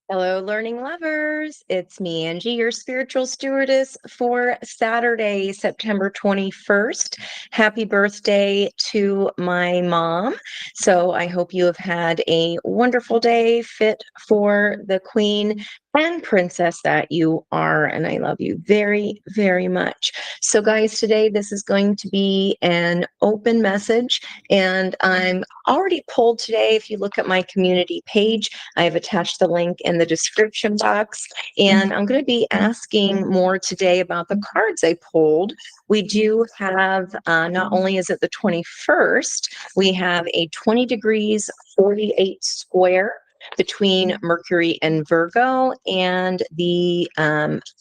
Hello, learning lovers. It's me, Angie, your spiritual stewardess for Saturday, September 21st. Happy birthday to my mom. So I hope you have had a wonderful day fit for the queen and princess that you are. And I love you very, very much. So, guys, today this is going to be an open message, and I'm already pulled today. If you look at my community page, I have attached the link in the description box, and I'm going to be asking more today about the cards I pulled. We do have, not only is it the 21st, we have a 20 degrees 48 square between Mercury and Virgo and the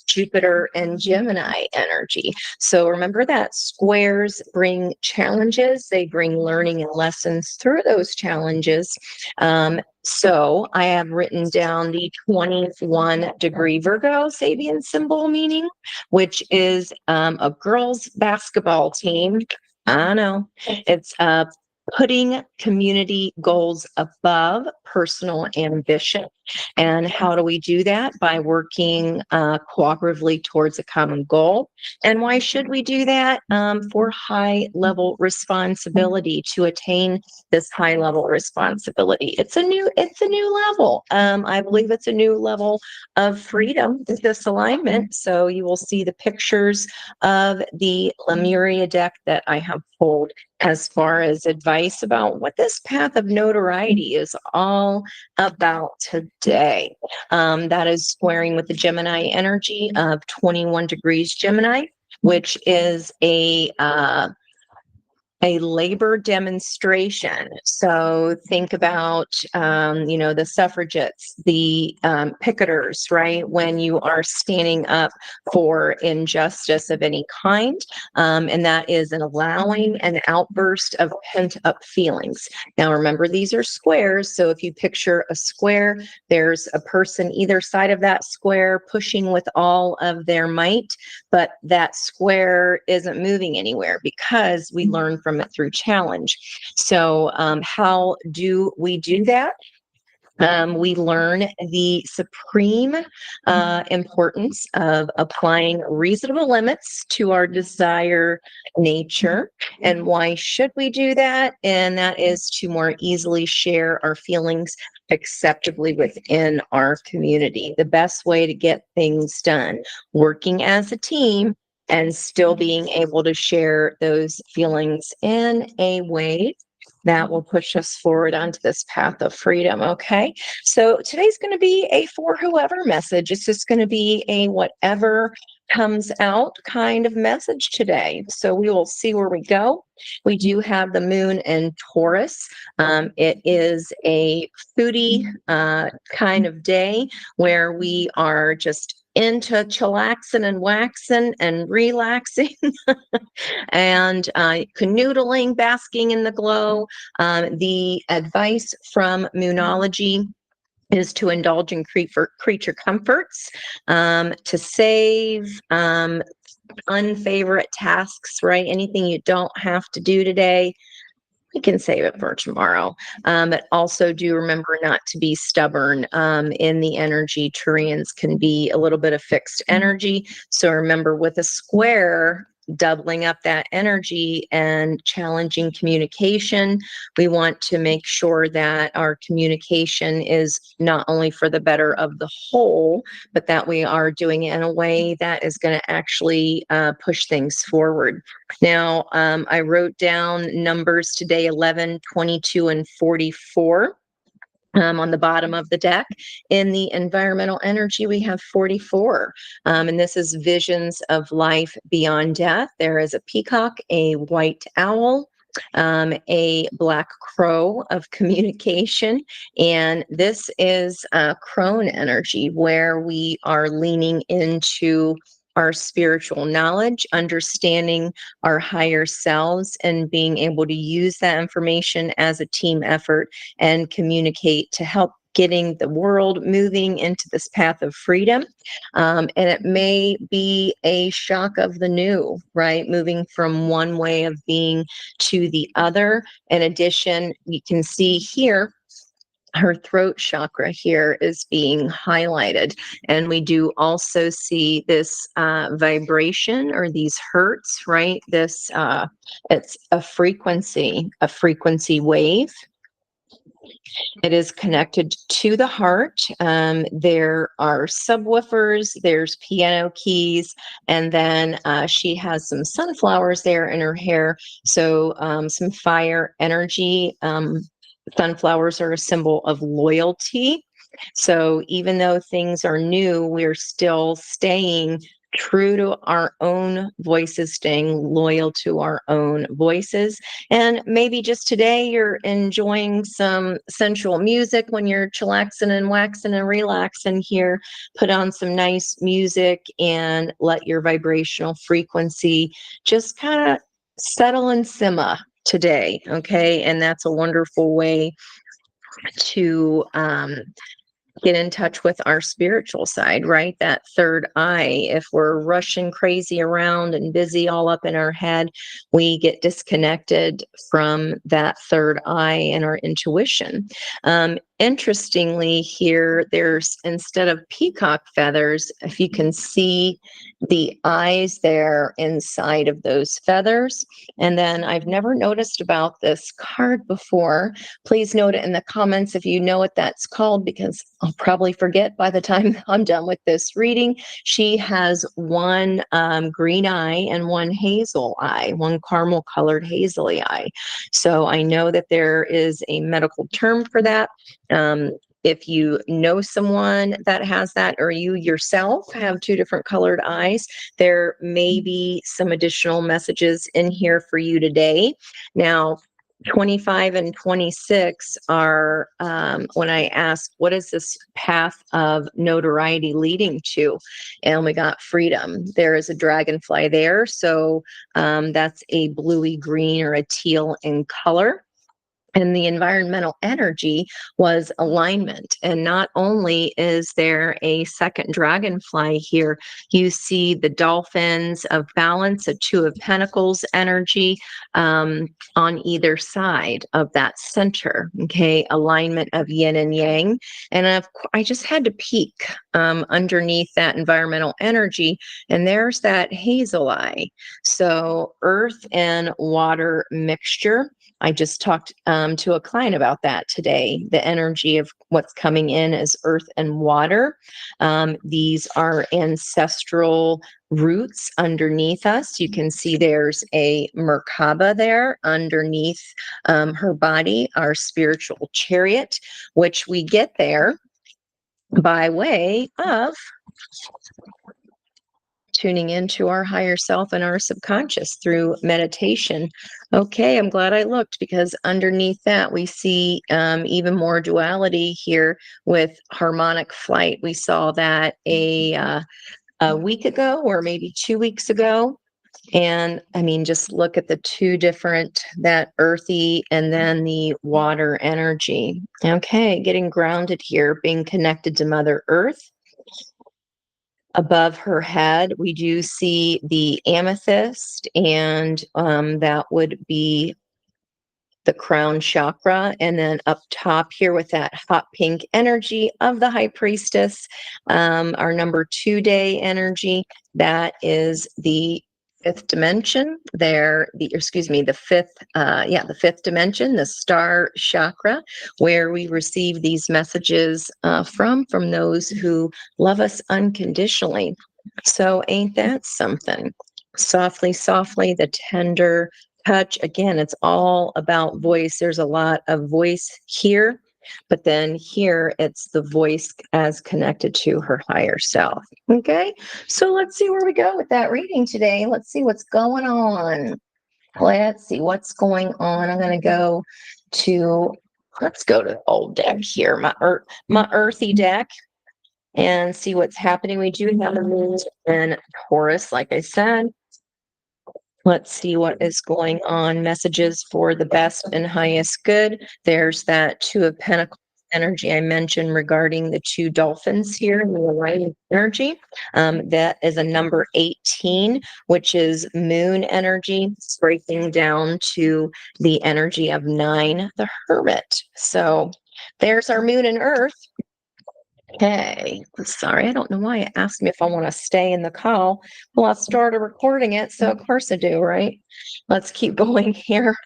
Jupiter and Gemini energy. So remember that squares bring challenges, they bring learning and lessons through those challenges. So I have written down the 21 degree Virgo Sabian symbol meaning, which is a girls' basketball team. I know it's putting community goals above personal ambition. And how do we do that? By working cooperatively towards a common goal. And why should we do that? For high level responsibility, to attain this high level responsibility. It's a new level. I believe it's a new level of freedom with this alignment. So you will see the pictures of the Lemuria deck that I have pulled as far as advice about what this path of notoriety is all about today. That is squaring with the Gemini energy of 21 degrees Gemini, which is a labor demonstration. So think about, the suffragettes, the picketers, right? When you are standing up for injustice of any kind, and that is an allowing an outburst of pent up feelings. Now, remember, these are squares. So if you picture a square, there's a person either side of that square pushing with all of their might, but that square isn't moving anywhere because we learn from it through challenge. So how do we do that? We learn the supreme importance of applying reasonable limits to our desire nature. And why should we do that? And that is to more easily share our feelings acceptably within our community. The best way to get things done, working as a team and still being able to share those feelings in a way that will push us forward onto this path of freedom. Okay. So today's going to be a for whoever message. It's just going to be a whatever comes out kind of message today. So we will see where we go. We do have the moon in Taurus. It is a foodie kind of day where we are just into chillaxing and waxing and relaxing and canoodling, basking in the glow. The advice from Moonology is to indulge in creature comforts, to save unfavorite tasks, right? Anything you don't have to do today, we can save it for tomorrow. But also do remember not to be stubborn in the energy. Turians can be a little bit of fixed energy. So remember, with a square, doubling up that energy and challenging communication, we want to make sure that our communication is not only for the better of the whole, but that we are doing it in a way that is going to actually push things forward. Now, I wrote down numbers today, 11, 22, and 44. On the bottom of the deck. In the environmental energy, we have 44. And this is visions of life beyond death. There is a peacock, a white owl, a black crow of communication. And this is crone energy, where we are leaning into our spiritual knowledge, understanding our higher selves, and being able to use that information as a team effort and communicate to help getting the world moving into this path of freedom. And it may be a shock of the new, right? Moving from one way of being to the other. In addition, you can see here her throat chakra here is being highlighted. And we do also see this vibration or these hertz, right? This, it's a frequency wave. It is connected to the heart. There are subwoofers, there's piano keys, and then she has some sunflowers there in her hair. So some fire energy. Sunflowers are a symbol of loyalty. So even though things are new, we're still staying true to our own voices, staying loyal to our own voices. And maybe just today you're enjoying some sensual music when you're chillaxing and waxing and relaxing here. Put on some nice music and let your vibrational frequency just kind of settle and simmer today. Okay. And that's a wonderful way to get in touch with our spiritual side, right? That third eye. If we're rushing crazy around and busy all up in our head, we get disconnected from that third eye and our intuition. Interestingly, here, there's, instead of peacock feathers, if you can see the eyes there inside of those feathers. And then I've never noticed about this card before. Please note it in the comments if you know what that's called, because I'll probably forget by the time I'm done with this reading. She has one green eye and one hazel eye, one caramel colored hazily eye. So I know that there is a medical term for that. If you know someone that has that, or you yourself have two different colored eyes, there may be some additional messages in here for you today. Now, 25 and 26 are when I asked, what is this path of notoriety leading to? And we got freedom. There is a dragonfly there. So that's a bluey green or a teal in color. And the environmental energy was alignment. And not only is there a second dragonfly here, you see the dolphins of balance, a two of pentacles energy on either side of that center. Okay, alignment of yin and yang. And I just had to peek underneath that environmental energy, and there's that hazel eye. So earth and water mixture. I just talked to a client about that today. The energy of what's coming in is earth and water. These are ancestral roots underneath us. You can see there's a Merkaba there underneath her body, our spiritual chariot, which we get there by way of tuning into our higher self and our subconscious through meditation. Okay, I'm glad I looked, because underneath that we see even more duality here with harmonic flight. We saw that a week ago, or maybe 2 weeks ago. And I mean, just look at the two different, that earthy and then the water energy. Okay, getting grounded here, being connected to Mother Earth. Above her head, we do see the amethyst, and that would be the crown chakra. And then up top here with that hot pink energy of the High Priestess, our number 2 day energy, that is the fifth dimension there, the fifth dimension, the star chakra, where we receive these messages from those who love us unconditionally. So ain't that something? Softly, softly, the tender touch. Again, it's all about voice. There's a lot of voice here, but then here it's the voice as connected to her higher self. Okay, so let's see where we go with that reading today. Let's see what's going on. Let's see what's going on. I'm going to go to, let's go to the old deck here, my earthy deck, and see what's happening. We do have a moon in Taurus, like I said. Let's see what is going on. Messages for the best and highest good. There's that Two of Pentacles energy I mentioned regarding the two dolphins here in the alignment energy. That is a number 18, which is moon energy, breaking down to the energy of 9, the hermit. So There's our moon and earth. Okay, sorry, I don't know why it asked me if I want to stay in the call. Well, I started recording it, so of course I do, right? Let's keep going here.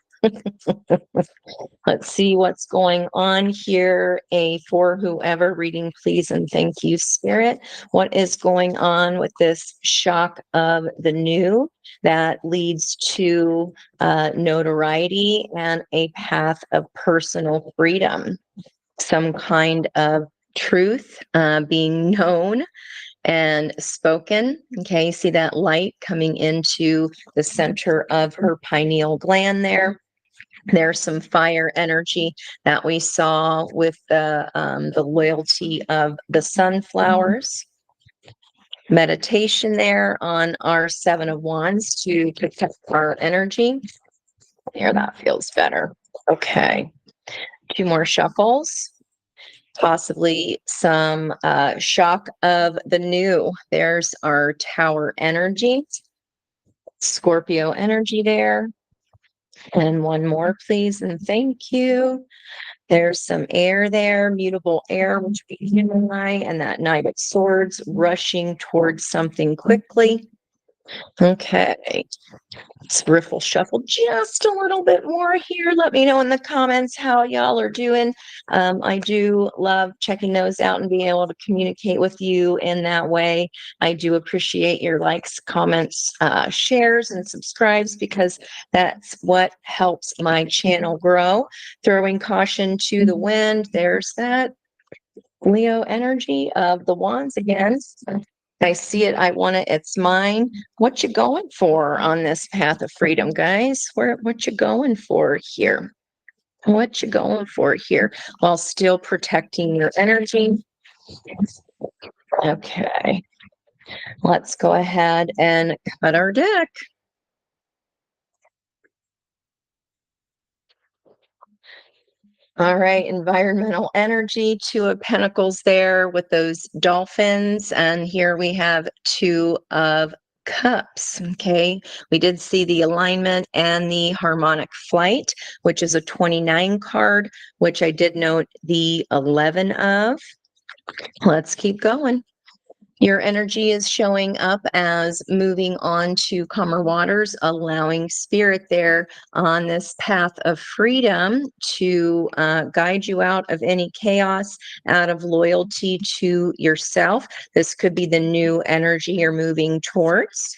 Let's see what's going on here. For whoever reading, please and thank you, Spirit. What is going on with this shock of the new that leads to notoriety and a path of personal freedom? Some kind of truth being known and spoken. Okay, see that light coming into the center of her pineal gland there. There's some fire energy that we saw with the loyalty of the sunflowers. Meditation there on our Seven of Wands to protect our energy. There, that feels better. Okay, 2 more shuffles. Possibly some shock of the new. There's our Tower energy. Scorpio energy there. And 1 more, please, and thank you. There's some air there, mutable air, which would be Gemini, and that Knight of Swords rushing towards something quickly. Okay. Let's riffle shuffle just a little bit more here. Let me know in the comments how y'all are doing. I do love checking those out and being able to communicate with you in that way. I do appreciate your likes, comments, shares, and subscribes, because that's what helps my channel grow. Throwing caution to the wind. There's that Leo energy of the wands again. I see it. I want it. It's mine. What you going for on this path of freedom, guys? What you going for here? What you going for here while still protecting your energy? Okay. Let's go ahead and cut our deck. All right, environmental energy, 2 of Pentacles there with those dolphins. And here we have 2 of Cups. Okay, we did see the alignment and the harmonic flight, which is a 29 card, which I did note the 11 of. Let's keep going. Your energy is showing up as moving on to calmer waters, allowing spirit there on this path of freedom to guide you out of any chaos, out of loyalty to yourself. This could be the new energy you're moving towards.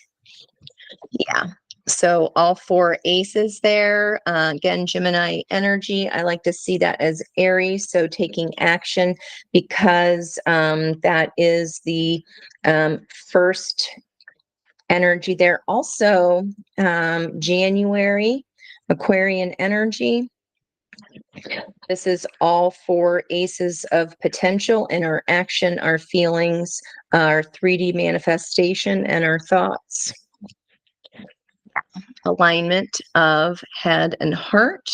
Yeah. So all 4 aces there. Again, Gemini energy. I like to see that as Aries. So taking action, because that is the first energy there. Also, January, Aquarian energy. This is all 4 aces of potential in our action, our feelings, our 3D manifestation, and our thoughts. Alignment of head and heart.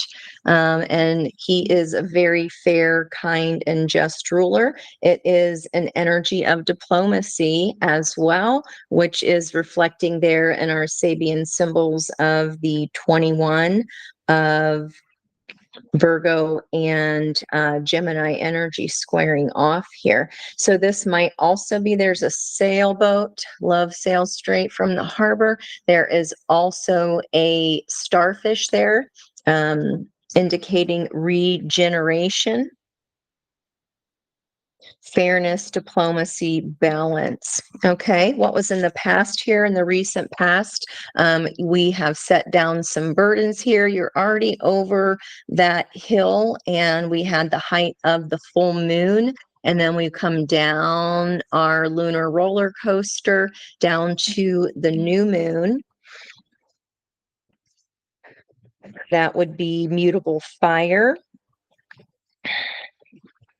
And he is a very fair, kind, and just ruler. It is an energy of diplomacy as well, which is reflecting there in our Sabian symbols of the 21 of Virgo and Gemini energy squaring off here. So this might also be, there's a sailboat, love sails straight from the harbor. There is also a starfish there, indicating regeneration. Fairness, diplomacy, balance. Okay, what was in the past here, in the recent past? We have set down some burdens here. You're already over that hill, and we had the height of the full moon. And then we come down our lunar roller coaster down to the new moon. That would be mutable fire.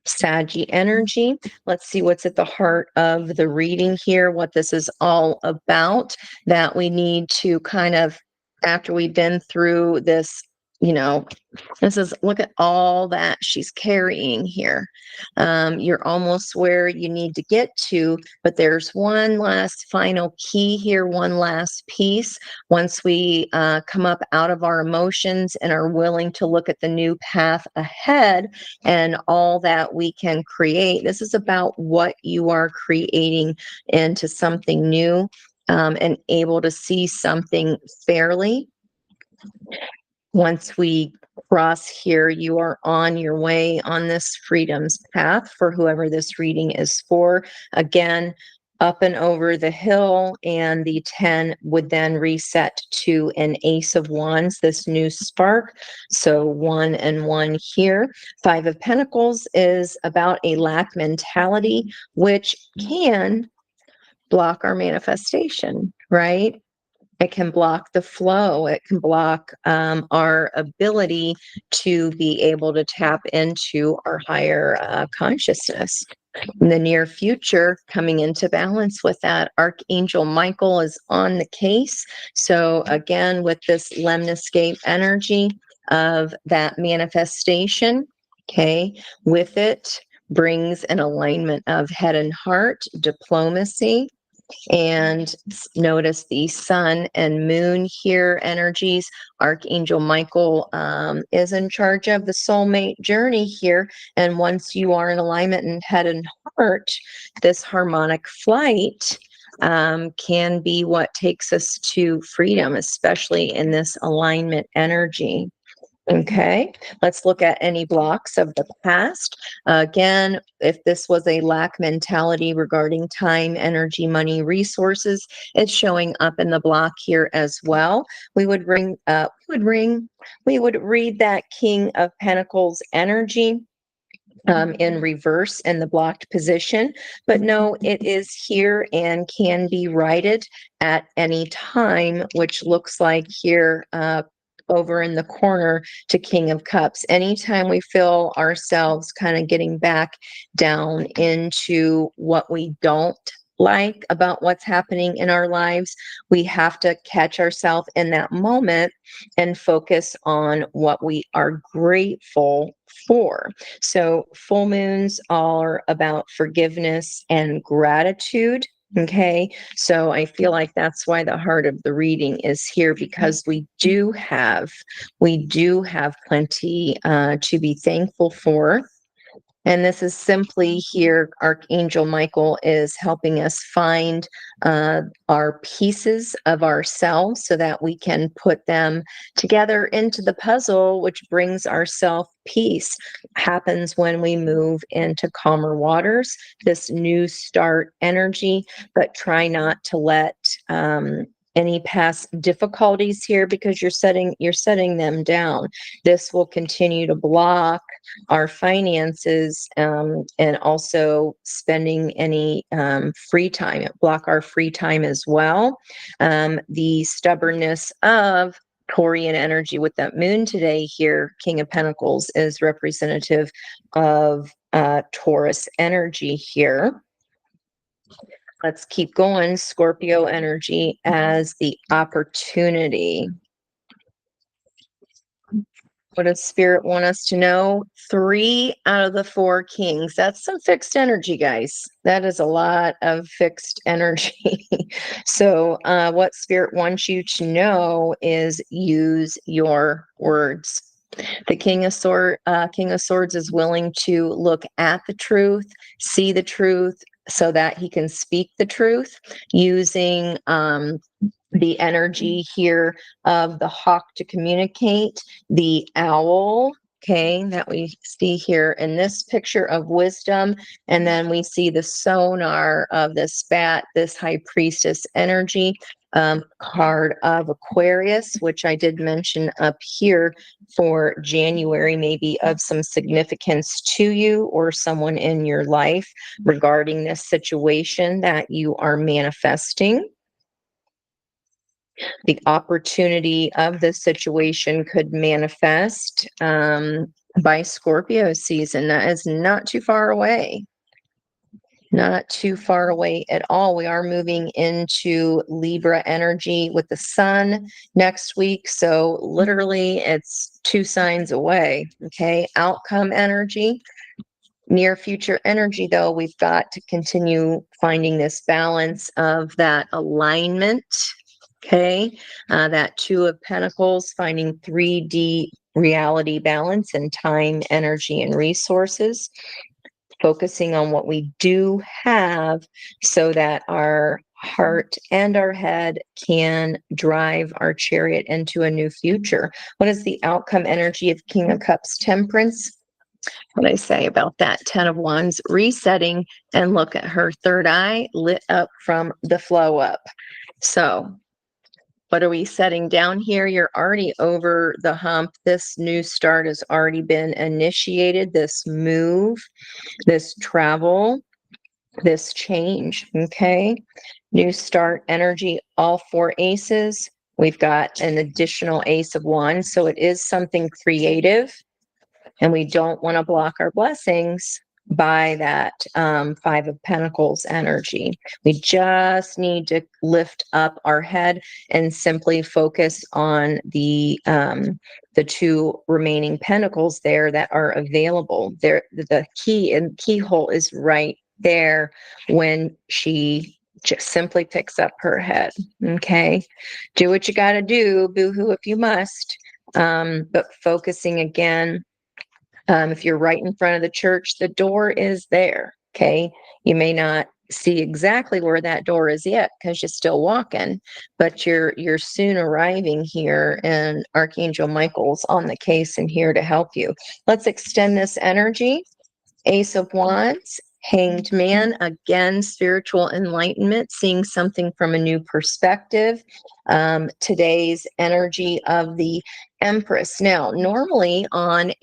Saggy energy. Let's see what's at the heart of the reading here, what this is all about, that we need to kind of, after we've been through this you know, this is, look at all that she's carrying here. You're almost where you need to get to, but there's one last final key here, one last piece. Once we come up out of our emotions and are willing to look at the new path ahead and all that we can create, this is about what you are creating into something new, and able to see something fairly. Once we cross here, you are on your way on this freedom's path for whoever this reading is for. Again, up and over the hill, and the 10 would then reset to an Ace of Wands, this new spark. So 1 and 1 here. 5 of Pentacles is about a lack mentality, which can block our manifestation, right? It can block the flow. It can block our ability to be able to tap into our higher consciousness. In the near future, coming into balance with that, Archangel Michael is on the case. So again, with this lemniscate energy of that manifestation, okay, with it brings an alignment of head and heart, diplomacy, and notice the sun and moon here energies. Archangel Michael is in charge of the soulmate journey here. And once you are in alignment in head and heart, this harmonic flight can be what takes us to freedom, especially in this alignment energy. Okay, let's look at any blocks of the past. Again, if this was a lack mentality regarding time, energy, money, resources, it's showing up in the block here as well. We would read that King of Pentacles energy in reverse in the blocked position, but no, it is here and can be righted at any time, which looks like here over in the corner to King of Cups. Anytime we feel ourselves kind of getting back down into what we don't like about what's happening in our lives, we have to catch ourselves in that moment and focus on what we are grateful for. So full moons are about forgiveness and gratitude. Okay, so I feel like that's why the heart of the reading is here, because we do have plenty to be thankful for. And this is simply here, Archangel Michael is helping us find our pieces of ourselves so that we can put them together into the puzzle, which brings our self peace. Happens when we move into calmer waters, this new start energy, but try not to let any past difficulties here, because you're setting them down. This will continue to block our finances, and also spending any free time, block our free time as well. The stubbornness of Taurian energy with that moon today here, King of Pentacles, is representative of Taurus energy here. Let's keep going. Scorpio energy as the opportunity. What does Spirit want us to know? 3 out of the 4 kings. That's some fixed energy, guys. That is a lot of fixed energy. So what Spirit wants you to know is use your words. The King of Swords is willing to look at the truth, see the truth, so that he can speak the truth, using the energy here of the hawk to communicate, the owl, okay, that we see here in this picture of wisdom, and then we see the sonar of this bat, this High Priestess energy, card of Aquarius, which I did mention up here for January, maybe of some significance to you or someone in your life regarding this situation that you are manifesting. The opportunity of this situation could manifest by Scorpio season. That is not too far away. Not too far away at all. We are moving into Libra energy with the sun next week. So literally it's 2 signs away. Okay. Outcome energy. Near future energy, though, we've got to continue finding this balance of that alignment. Okay. That 2 of Pentacles, finding 3D reality balance and time, energy, and resources. Focusing on what we do have so that our heart and our head can drive our chariot into a new future. What is the outcome energy of King of Cups, Temperance? What I say about that 10 of Wands, resetting, and look at her third eye lit up from the flow up. So what are we setting down here? You're already over the hump. This new start has already been initiated. This move, this travel, this change. Okay. New start energy, all 4 aces. We've got an additional ace of wands. So it is something creative. And we don't want to block our blessings by that 5 of Pentacles energy. We just need to lift up our head and simply focus on the 2 remaining pentacles there that are available. There, the key and keyhole is right there when she just simply picks up her head. Okay, do what you got to do, boo-hoo if you must. But focusing again. If you're right in front of the church, the door is there. Okay. You may not see exactly where that door is yet because you're still walking, but you're soon arriving here, and Archangel Michael's on the case and here to help you. Let's extend this energy. Ace of Wands, Hanged Man, again, spiritual enlightenment, seeing something from a new perspective. Today's energy of the Empress. Now, normally on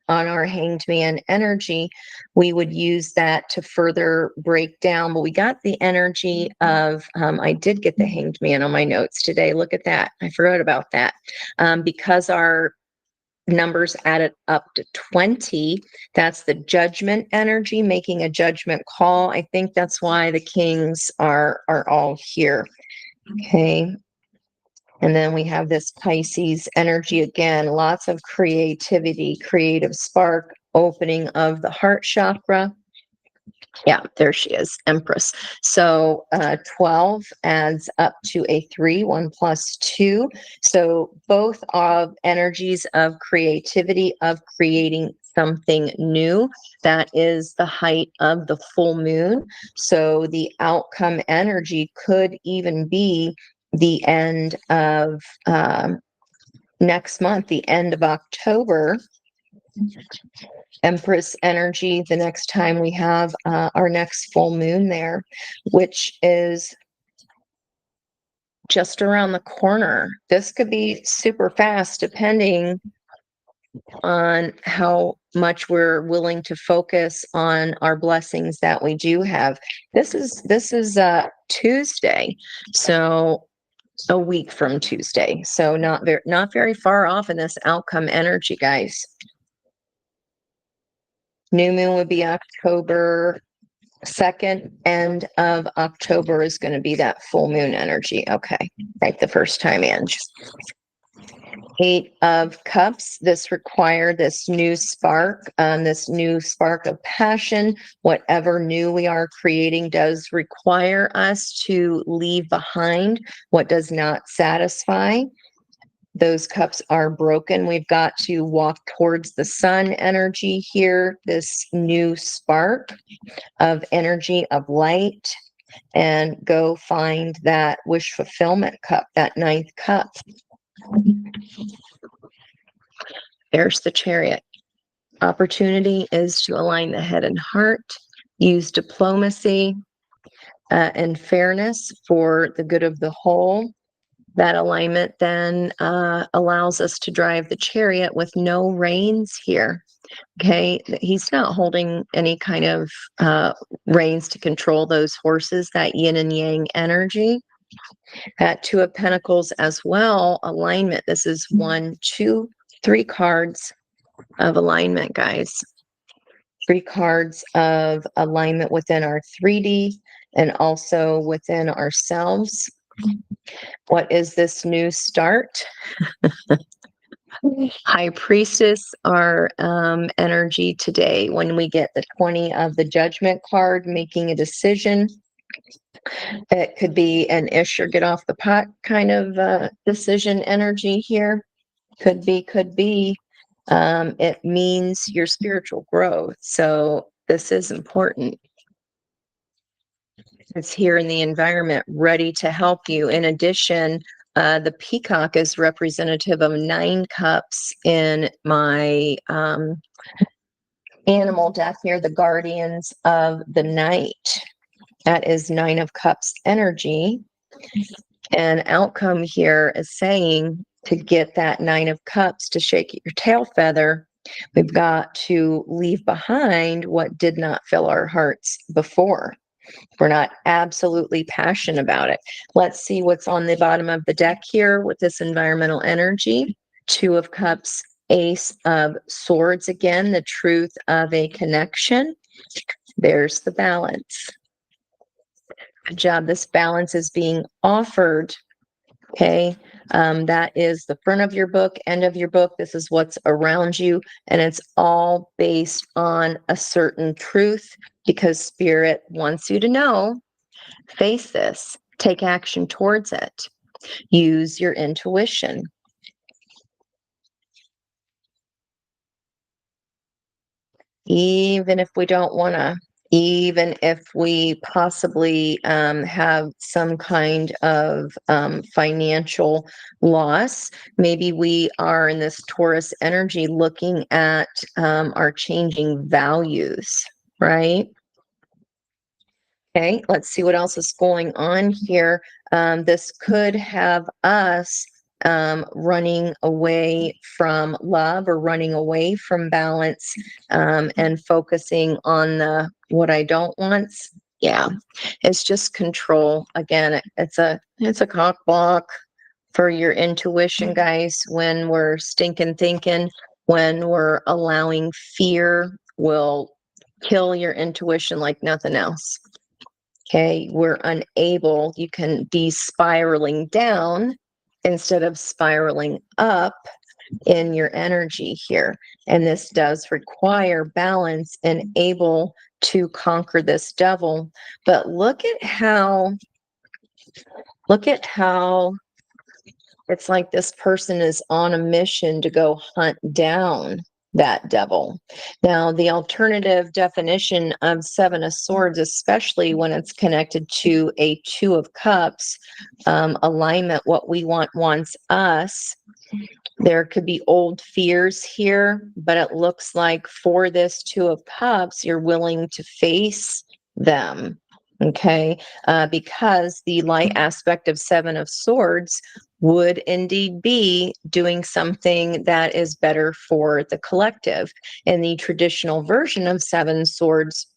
our Hanged Man energy, we would use that to further break down, but we got the energy of, I did get the Hanged Man on my notes today. Look at that. I forgot about that. Because our numbers added up to 20, that's the judgment energy, making a judgment call. I think that's why the kings are all here. Okay. And then we have this Pisces energy again, lots of creativity, creative spark, opening of the heart chakra. Yeah, there she is, Empress. So 12 adds up to a 3, 1 plus 2. So both of energies of creativity, of creating something new. That is the height of the full moon. So the outcome energy could even be the end of next month, the end of October. Empress energy the next time we have our next full moon there, which is just around the corner. This could be super fast depending on how much we're willing to focus on our blessings that we do have. This is Tuesday, so a week from Tuesday. So not very far off in this outcome energy, guys. New moon would be October 2nd. End of October is going to be that full moon energy. Okay, right the first time in. 8 of Cups. This required this new spark of passion. Whatever new we are creating does require us to leave behind what does not satisfy. Those cups are broken. We've got to walk towards the sun energy here, this new spark of energy, of light, and go find that wish fulfillment cup, that 9th cup. There's the Chariot. Opportunity is to align the head and heart, use diplomacy and fairness for the good of the whole. That alignment then allows us to drive the chariot with no reins here. Okay, he's not holding any kind of reins to control those horses, that yin and yang energy. That 2 of Pentacles as well, alignment. This is 1, 2, 3 cards of alignment, guys. 3 cards of alignment within our 3D and also within ourselves. What is this new start? High Priestess, our energy today. When we get the 20 of the Judgment card, making a decision. It could be an ish or get off the pot kind of decision energy here. Could be, could be. It means your spiritual growth. So this is important. It's here in the environment, ready to help you. In addition, the peacock is representative of 9 cups in my animal deck here, the guardians of the night. That is 9 of cups energy. And outcome here is saying to get that 9 of cups to shake your tail feather, we've got to leave behind what did not fill our hearts before. We're not absolutely passionate about it. Let's see what's on the bottom of the deck here with this environmental energy. 2 of cups, ace of swords again, the truth of a connection. There's the balance. Good job. This balance is being offered. Okay. That is the front of your book, end of your book. This is what's around you. And it's all based on a certain truth because Spirit wants you to know, face this, take action towards it, use your intuition. Even if we don't want to, even if we possibly have some kind of financial loss, maybe we are in this Taurus energy looking at our changing values, right? Okay, let's see what else is going on here. This could have us running away from love or running away from balance and focusing on the what I don't want. Yeah, it's just control. Again, it's a cock block for your intuition, guys. When we're stinking thinking, when we're allowing fear, will kill your intuition like nothing else. Okay, we're unable, you can be spiraling down instead of spiraling up in your energy here. And this does require balance and able to conquer this devil. But look at how it's like this person is on a mission to go hunt down that devil. Now, the alternative definition of 7 of Swords, especially when it's connected to a 2 of Cups, alignment, what we want wants us. There could be old fears here, but it looks like for this 2 of Cups, you're willing to face them. Okay, because the light aspect of 7 of Swords would indeed be doing something that is better for the collective. In the traditional version of 7 Swords,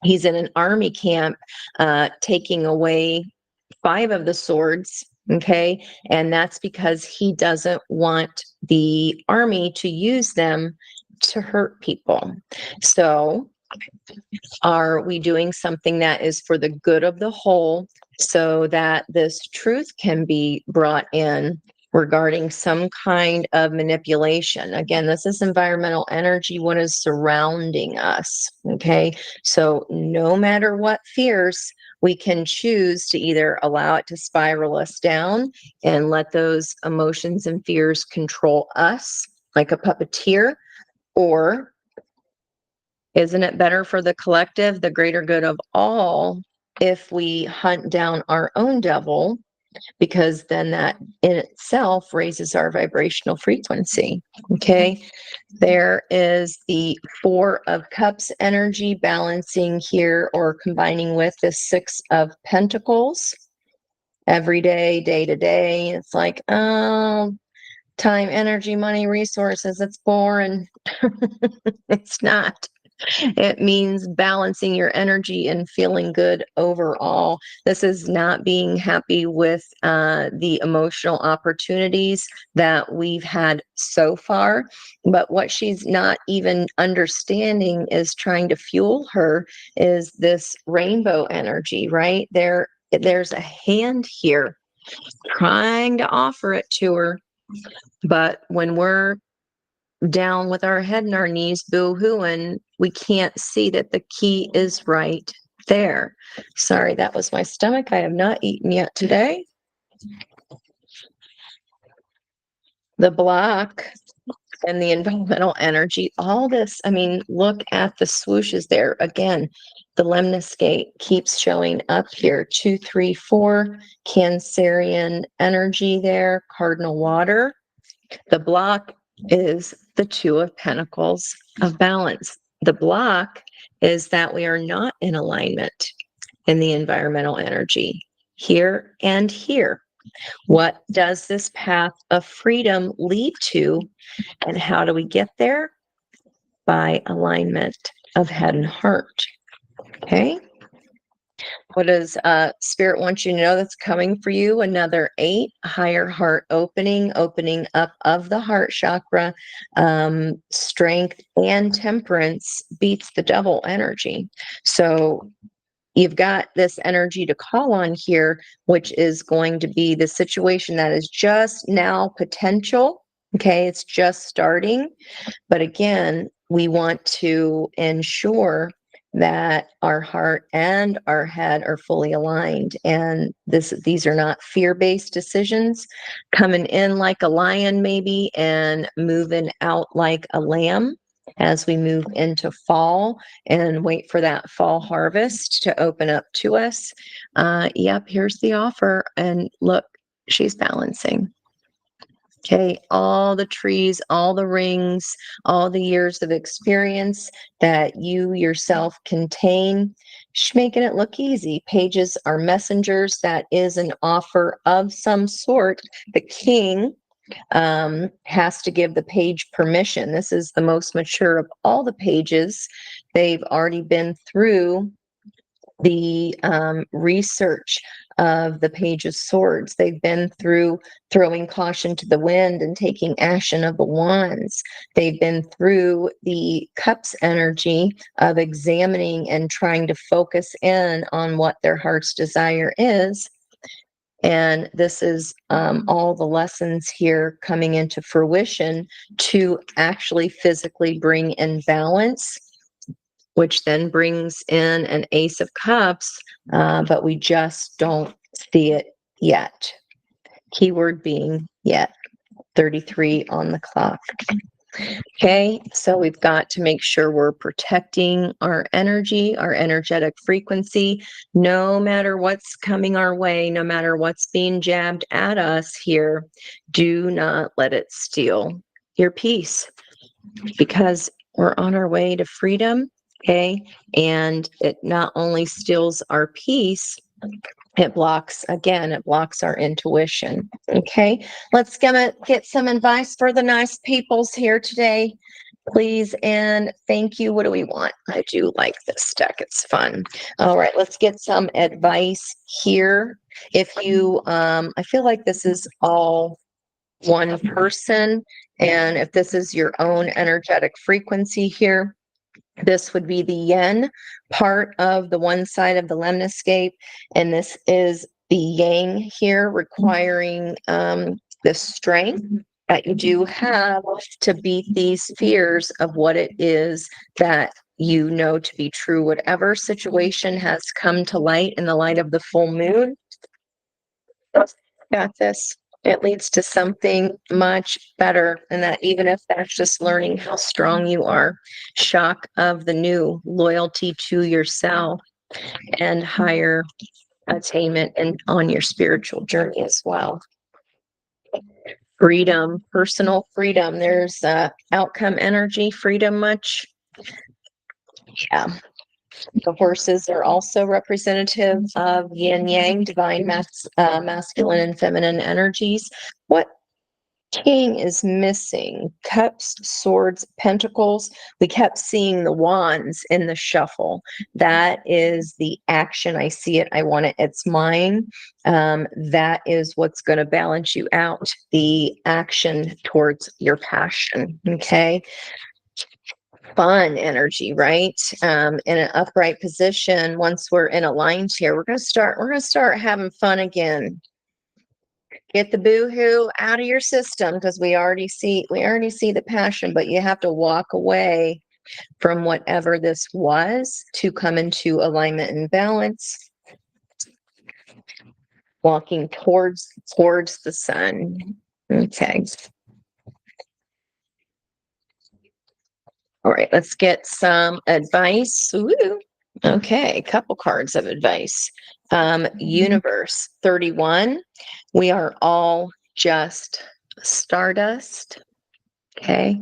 he's in an army camp, taking away 5 of the swords. Okay, and that's because he doesn't want the army to use them to hurt people. So, are we doing something that is for the good of the whole so that this truth can be brought in regarding some kind of manipulation? Again, this is environmental energy, what is surrounding us. Okay, so no matter what fears, we can choose to either allow it to spiral us down and let those emotions and fears control us like a puppeteer, or isn't it better for the collective, the greater good of all, if we hunt down our own devil? Because then that in itself raises our vibrational frequency. Okay. There is the 4 of Cups energy balancing here or combining with the 6 of Pentacles. Every day, day to day, it's like, oh, time, energy, money, resources, it's boring. It's not. It means balancing your energy and feeling good overall. This is not being happy with the emotional opportunities that we've had so far. But what she's not even understanding is trying to fuel her is this rainbow energy, right? There's a hand here trying to offer it to her. But when we're down with our head in our knees, boo-hooing, we can't see that the key is right there. Sorry, that was my stomach. I have not eaten yet today. The block and the environmental energy, all this, I mean, look at the swooshes there. Again, the lemniscate keeps showing up here. 2, 3, 4, Cancerian energy there, cardinal water. The block is the 2 of Pentacles of balance. The block is that we are not in alignment in the environmental energy here and here. What does this path of freedom lead to, and how do we get there? By alignment of head and heart. Okay. What does Spirit want you to know that's coming for you? Another 8, higher heart opening up of the heart chakra. Strength and temperance beats the double energy. So you've got this energy to call on here, which is going to be the situation that is just now potential. Okay, it's just starting. But again, we want to ensure that our heart and our head are fully aligned. And these are not fear-based decisions, coming in like a lion maybe and moving out like a lamb as we move into fall and wait for that fall harvest to open up to us. Yep, here's the offer. And look, she's balancing. Okay, all the trees, all the rings, all the years of experience that you yourself contain, she's making it look easy. Pages are messengers. That is an offer of some sort. The king has to give the page permission. This is the most mature of all the pages. They've already been through the research of the Page of Swords. They've been through throwing caution to the wind and taking action of the wands. They've been through the Cups energy of examining and trying to focus in on what their heart's desire is. And this is all the lessons here coming into fruition to actually physically bring in balance, which then brings in an Ace of Cups, but we just don't see it yet. Keyword being yet. 33 on the clock. Okay, so we've got to make sure we're protecting our energy, our energetic frequency, no matter what's coming our way, no matter what's being jabbed at us here. Do not let it steal your peace, because we're on our way to freedom. Okay. And it not only steals our peace, it blocks our intuition. Okay. Let's get some advice for the nice peoples here today, please. And thank you. What do we want? I do like this deck. It's fun. All right. Let's get some advice here. If you, I feel like this is all one person. And if this is your own energetic frequency here, this would be the yin part of the one side of the lemniscate. And this is the yang here, requiring the strength that you do have to beat these fears of what it is that you know to be true. Whatever situation has come to light in the light of the full moon, got this. It leads to something much better. And that even if that's just learning how strong you are, shock of the new, loyalty to yourself, and higher attainment and on your spiritual journey as well. Freedom, personal freedom. There's outcome energy, freedom much. Yeah. The horses are also representative of yin yang, divine masculine and feminine energies. What King is missing. Cups, swords, pentacles. We kept seeing the wands in the shuffle. That is the action. I see it. I want it. It's mine. That is what's going to balance you out. The action towards your passion. Okay. Fun energy, right? In an upright position. Once we're in aligned here, we're going to start having fun again. Get the boohoo out of your system, because we already see the passion, but you have to walk away from whatever this was to come into alignment and balance, walking towards the sun. Okay. All right, let's get some advice. Ooh. Okay, a couple cards of advice. Universe 31. We are all just stardust. Okay.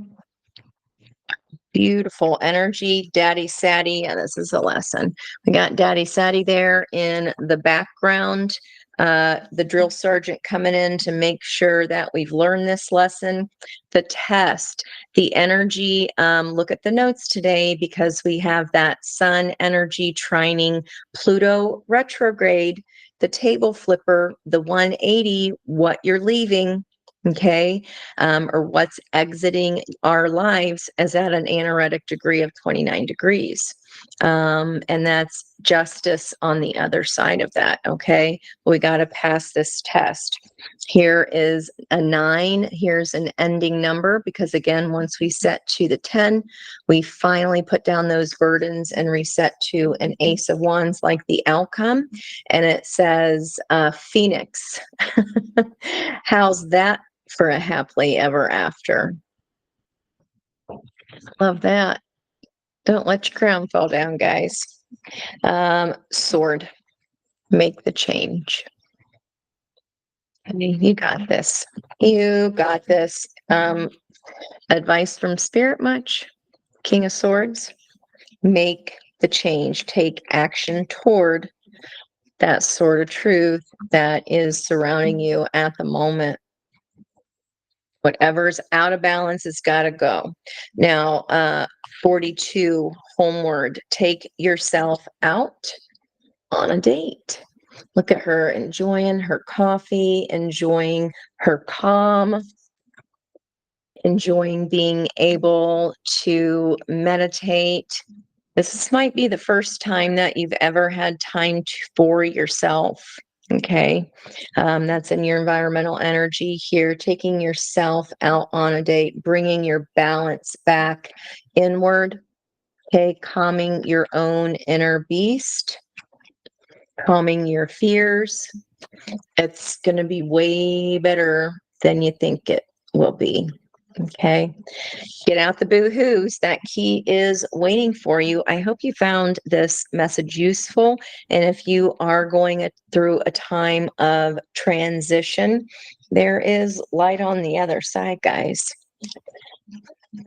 Beautiful energy. Daddy Sadie. And this is a lesson. We got Daddy Sadie there in the background. The drill sergeant coming in to make sure that we've learned this lesson. The test, the energy. Look at the notes today, because we have that sun energy trining Pluto retrograde, the table flipper, the 180, what you're leaving. Okay. Or what's exiting our lives is at an anaretic degree of 29 degrees. And that's justice on the other side of that. Okay. We got to pass this test. Here is a 9. Here's an ending number, because again, once we set to the 10, we finally put down those burdens and reset to an Ace of Wands, like the outcome. And it says, Phoenix. How's that for a happily ever after? Love that. Don't let your crown fall down, guys. Sword, make the change. I mean, you got this. You got this. Advice from Spirit much? King of Swords, make the change. Take action toward that sword of truth that is surrounding you at the moment. Whatever's out of balance has got to go. Now, 42, homeward. Take yourself out on a date. Look at her enjoying her coffee, enjoying her calm, enjoying being able to meditate. This might be the first time that you've ever had time for yourself. Okay. That's in your environmental energy here, taking yourself out on a date, bringing your balance back inward. Okay. Calming your own inner beast, calming your fears. It's going to be way better than you think it will be. Okay. Get out the boo-hoos. That key is waiting for you. I hope you found this message useful. And if you are going through a time of transition, there is light on the other side, guys.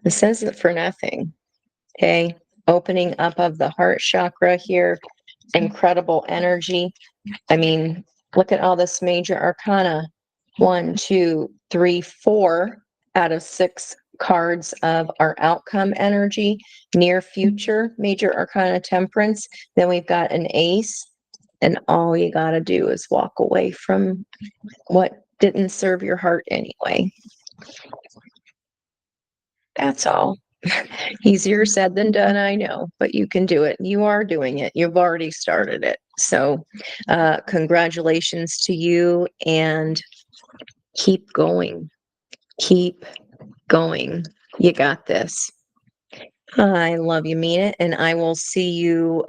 This isn't for nothing. Okay. Opening up of the heart chakra here. Incredible energy. I mean, look at all this major arcana. 1, 2, 3, 4 out of 6 cards of our outcome energy, near future, major arcana temperance. Then we've got an ace, and all you got to do is walk away from what didn't serve your heart anyway. That's all. Easier said than done, I know, but you can do it. You are doing it. You've already started it. So, congratulations to you, and keep going. Keep going. You got this. I love you, mean it. And I will see you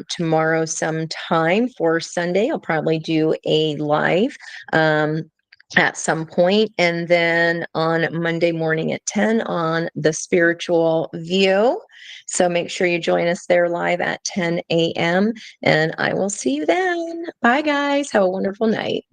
tomorrow sometime for Sunday. I'll probably do a live at some point, and then on Monday morning at 10 on the Spiritual View. So make sure you join us there live at 10 a.m. and I will see you then. Bye, guys. Have a wonderful night.